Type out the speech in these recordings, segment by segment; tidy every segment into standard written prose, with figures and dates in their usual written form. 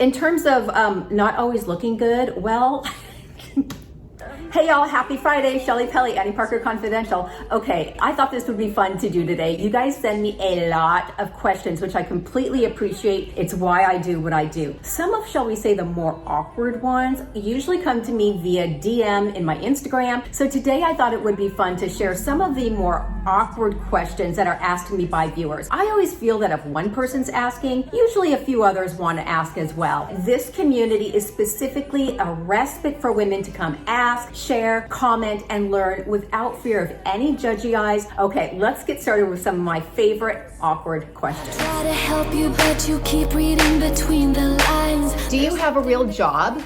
In terms of not always looking good, well, hey y'all, happy Friday, Shelli, Pelly, Annie Parker Confidential. Okay, I thought this would be fun to do today. You guys send me a lot of questions, which I completely appreciate. It's why I do what I do. Some of, shall we say, the more awkward ones usually come to me via DM in my Instagram. So today I thought it would be fun to share some of the more awkward questions that are asked to me by viewers. I always feel that if one person's asking, usually a few others want to ask as well. This community is specifically a respite for women to come ask, share, comment, and learn without fear of any judgy eyes. Okay, let's get started with some of my favorite awkward questions. Try to help you, but you keep reading between the lines. Do you have a real job?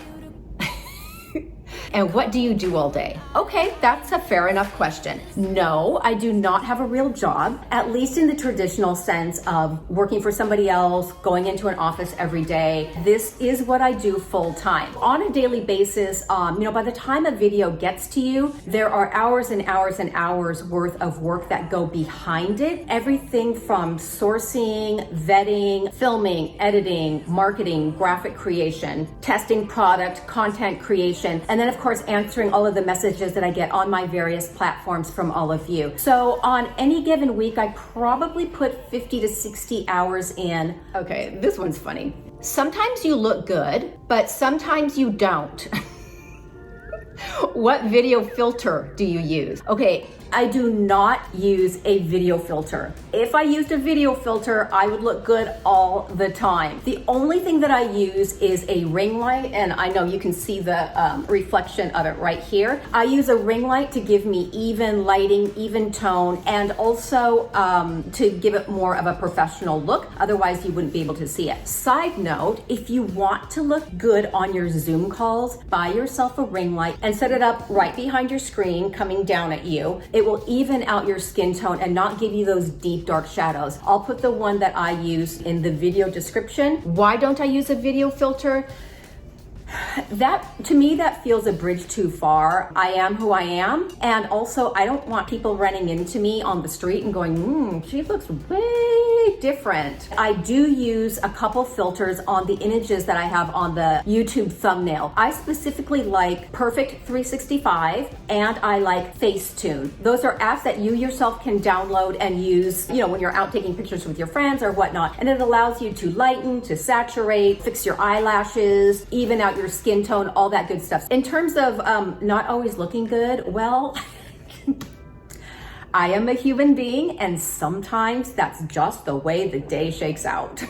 And what do you do all day? Okay, that's a fair enough question. No, I do not have a real job, at least in the traditional sense of working for somebody else, going into an office every day. This is what I do full time. On a daily basis, by the time a video gets to you, there are hours and hours and hours worth of work that go behind it. Everything from sourcing, vetting, filming, editing, marketing, graphic creation, testing product, content creation, and then of course answering all of the messages that I get on my various platforms from all of you. So on any given week, I probably put 50 to 60 hours in. Okay, this one's funny. Sometimes you look good, but sometimes you don't. What video filter do you use? Okay, I do not use a video filter. If I used a video filter, I would look good all the time. The only thing that I use is a ring light, and I know you can see the reflection of it right here. I use a ring light to give me even lighting, even tone, and also to give it more of a professional look. Otherwise, you wouldn't be able to see it. Side note, if you want to look good on your Zoom calls, buy yourself a ring light and set it up right behind your screen coming down at you. It will even out your skin tone and not give you those deep dark shadows. I'll put the one that I use in the video description. Why don't I use a video filter? That, to me, that feels a bridge too far. I am who I am. And also, I don't want people running into me on the street and going, she looks way different. I do use a couple filters on the images that I have on the YouTube thumbnail. I specifically like Perfect 365 and I like Facetune. Those are apps that you yourself can download and use, when you're out taking pictures with your friends or whatnot. And it allows you to lighten, to saturate, fix your eyelashes, even out your skin tone, all that good stuff. In terms of not always looking good, well, I am a human being and sometimes that's just the way the day shakes out.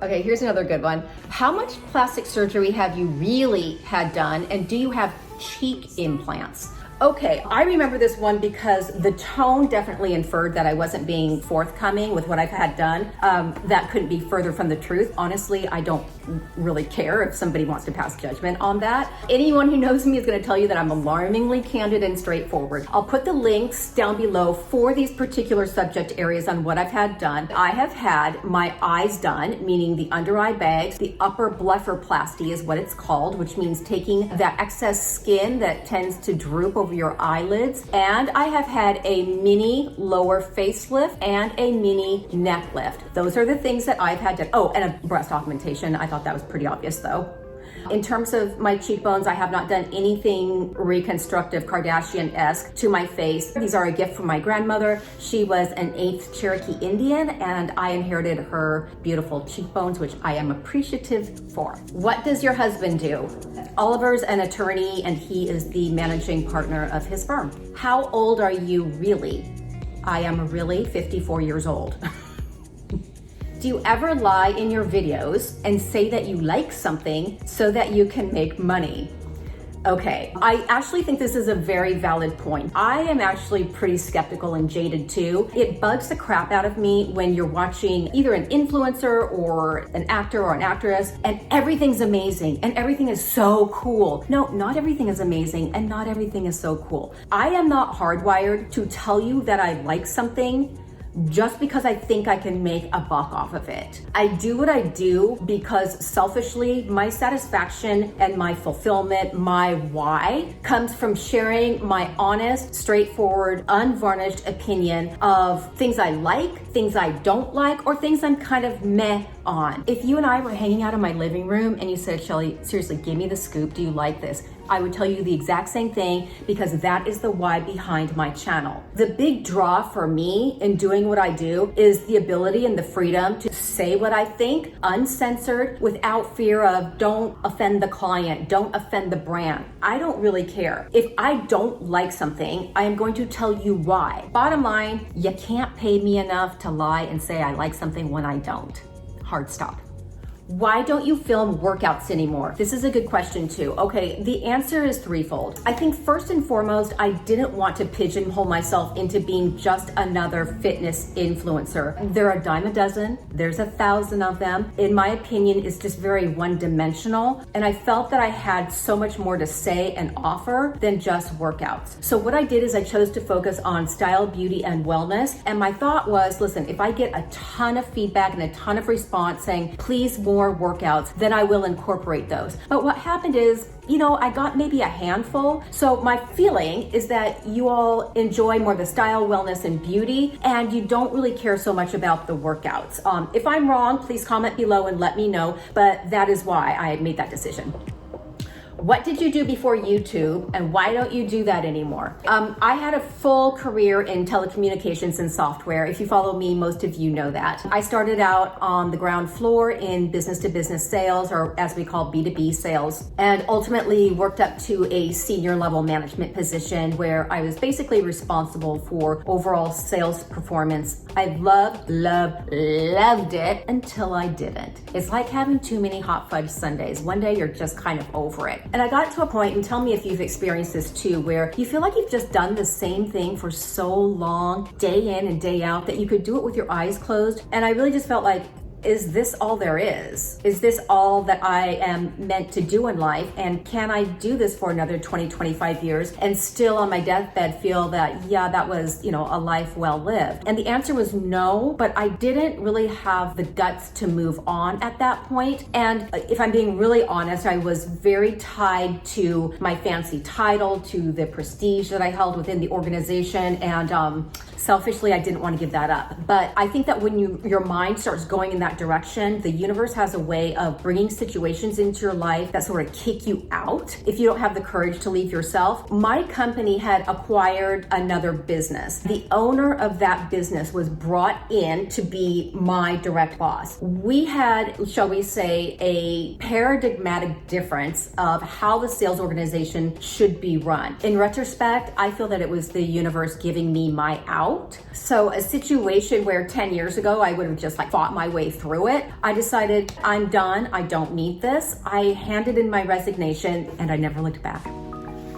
Okay, here's another good one. How much plastic surgery have you really had done, and do you have cheek implants? Okay, I remember this one because the tone definitely inferred that I wasn't being forthcoming with what I've had done. That couldn't be further from the truth. Honestly, I don't really care if somebody wants to pass judgment on that. Anyone who knows me is going to tell you that I'm alarmingly candid and straightforward. I'll put the links down below for these particular subject areas on what I've had done. I have had my eyes done, meaning the under eye bags. The upper blepharoplasty is what it's called, which means taking that excess skin that tends to droop over your eyelids. And I have had a mini lower facelift and a mini neck lift. Those are the things that I've had done. Oh, and a breast augmentation. I thought that was pretty obvious though. In terms of my cheekbones, I have not done anything reconstructive Kardashian-esque to my face. These are a gift from my grandmother. She was an 8th Cherokee Indian and I inherited her beautiful cheekbones, which I am appreciative for. What does your husband do? Oliver's an attorney and he is the managing partner of his firm. How old are you really? I am really 54 years old. Do you ever lie in your videos and say that you like something so that you can make money? Okay, I actually think this is a very valid point. I am actually pretty skeptical and jaded too. It bugs the crap out of me when you're watching either an influencer or an actor or an actress and everything's amazing and everything is so cool. No, not everything is amazing and not everything is so cool. I am not hardwired to tell you that I like something just because I think I can make a buck off of it. I do what I do because selfishly, my satisfaction and my fulfillment, my why, comes from sharing my honest, straightforward, unvarnished opinion of things I like, things I don't like, or things I'm kind of meh on. If you and I were hanging out in my living room and you said, Shelli, seriously, give me the scoop. Do you like this? I would tell you the exact same thing because that is the why behind my channel. The big draw for me in doing what I do is the ability and the freedom to say what I think, uncensored, without fear of don't offend the client, don't offend the brand. I don't really care. If I don't like something, I am going to tell you why. Bottom line, you can't pay me enough to lie and say I like something when I don't. Hard stop. Why don't you film workouts anymore? This is a good question too. Okay, the answer is threefold. I think first and foremost, I didn't want to pigeonhole myself into being just another fitness influencer. There are a dime a dozen, there's 1,000 of them. In my opinion, it's just very one-dimensional. And I felt that I had so much more to say and offer than just workouts. So what I did is I chose to focus on style, beauty, and wellness. And my thought was, listen, if I get a ton of feedback and a ton of response saying, please more workouts, then I will incorporate those. But what happened is, I got maybe a handful. So my feeling is that you all enjoy more the style, wellness, and beauty, and you don't really care so much about the workouts. If I'm wrong, please comment below and let me know, but that is why I made that decision. What did you do before YouTube, and why don't you do that anymore? I had a full career in telecommunications and software. If you follow me, most of you know that. I started out on the ground floor in business-to-business sales, or as we call B2B sales, and ultimately worked up to a senior level management position where I was basically responsible for overall sales performance. I loved it until I didn't. It's like having too many hot fudge sundaes. One day you're just kind of over it. And I got to a point, and tell me if you've experienced this too, where you feel like you've just done the same thing for so long, day in and day out, that you could do it with your eyes closed. And I really just felt like, is this all there is? Is this all that I am meant to do in life? And can I do this for another 20, 25 years and still on my deathbed feel that, yeah, that was, a life well lived? And the answer was no, but I didn't really have the guts to move on at that point. And if I'm being really honest, I was very tied to my fancy title, to the prestige that I held within the organization. And selfishly, I didn't want to give that up. But I think that when your mind starts going in that direction, the universe has a way of bringing situations into your life that sort of kick you out if you don't have the courage to leave yourself. My company had acquired another business. The owner of that business was brought in to be my direct boss. We had, shall we say, a paradigmatic difference of how the sales organization should be run. In retrospect, I feel that it was the universe giving me my out. So a situation where 10 years ago I would have just fought my way through it, I decided I'm done, I don't need this. I handed in my resignation and I never looked back.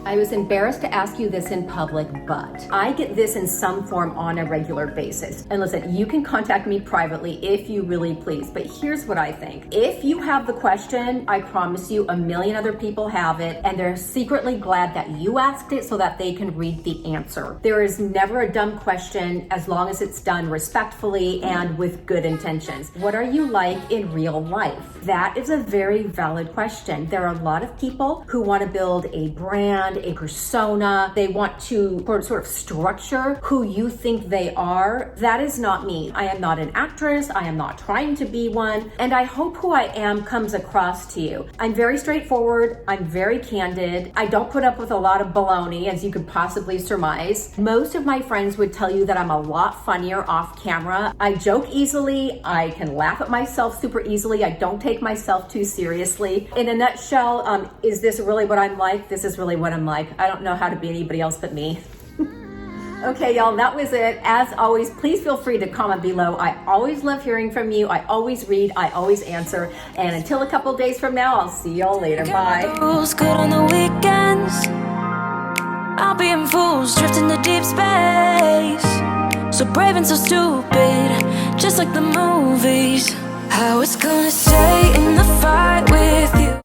I was embarrassed to ask you this in public, but I get this in some form on a regular basis. And listen, you can contact me privately if you really please, but here's what I think. If you have the question, I promise you a million other people have it, and they're secretly glad that you asked it so that they can read the answer. There is never a dumb question as long as it's done respectfully and with good intentions. What are you like in real life? That is a very valid question. There are a lot of people who want to build a brand, a persona. They want to sort of structure who you think they are. That is not me. I am not an actress. I am not trying to be one. And I hope who I am comes across to you. I'm very straightforward. I'm very candid. I don't put up with a lot of baloney, as you could possibly surmise. Most of my friends would tell you that I'm a lot funnier off camera. I joke easily. I can laugh at myself super easily. I don't take myself too seriously. In a nutshell, is this really what I'm like? This is really what I'm like. I don't know how to be anybody else but me. Okay, y'all, that was it. As always, please feel free to comment below. I always love hearing from you. I always read, I always answer. And until a couple days from now, I'll see y'all later. Bye. Rules good on the weekends. I'll be in fools drifting to deep space. So brave and so stupid, just like the movies. How it's gonna stay in the fight with you.